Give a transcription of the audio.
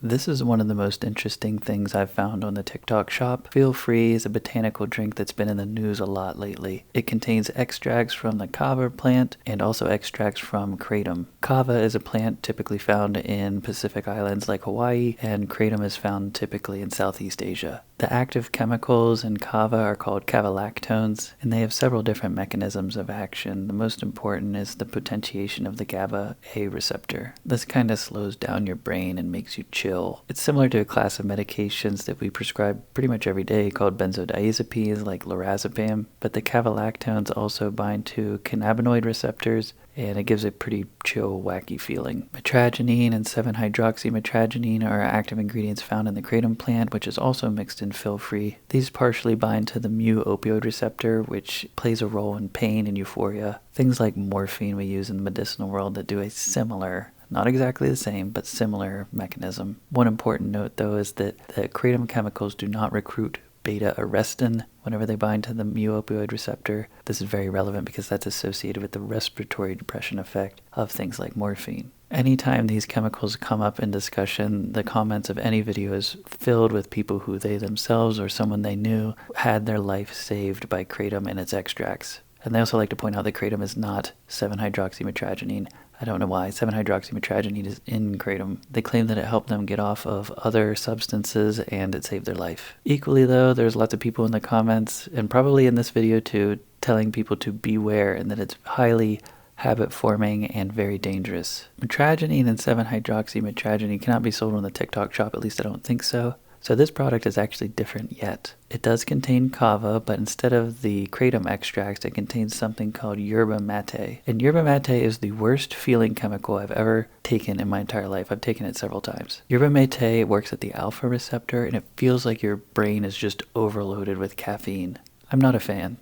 This is one of the most interesting things I've found on the TikTok shop. Feel Free is a botanical drink that's been in the news a lot lately. It contains extracts from the Kava plant and also extracts from Kratom. Kava is a plant typically found in Pacific islands like Hawaii, and Kratom is found typically in Southeast Asia. The active chemicals in kava are called kavalactones, and they have several different mechanisms of action. The most important is the potentiation of the GABA A receptor. This kind of slows down your brain and makes you chill. It's similar to a class of medications that we prescribe pretty much every day called benzodiazepines like lorazepam, but the kavalactones also bind to cannabinoid receptors, and it gives a pretty chill, wacky feeling. Mitragynine and 7-hydroxymitragynine are active ingredients found in the kratom plant, which is also mixed in Feel Free. These partially bind to the mu opioid receptor, which plays a role in pain and euphoria. Things like morphine we use in the medicinal world that do a similar, not exactly the same, but similar mechanism. One important note, though, is that the kratom chemicals do not recruit beta-arrestin whenever they bind to the mu opioid receptor. This is very relevant because that's associated with the respiratory depression effect of things like morphine. Anytime these chemicals come up in discussion, the comments of any video is filled with people who they themselves or someone they knew had their life saved by kratom and its extracts. And they also like to point out that kratom is not 7-hydroxymitragynine. I don't know why. 7-hydroxymitragynine is in kratom. They claim that it helped them get off of other substances and it saved their life. Equally though, there's lots of people in the comments, and probably in this video too, telling people to beware and that it's highly habit-forming and very dangerous. Mitragynine and 7-hydroxymitragynine cannot be sold on the TikTok shop, at least I don't think so. So this product is actually different yet. It does contain kava, but instead of the kratom extracts, it contains something called yerba mate. And yerba mate is the worst feeling chemical I've ever taken in my entire life. I've taken it several times. Yerba mate works at the alpha receptor, and it feels like your brain is just overloaded with caffeine. I'm not a fan.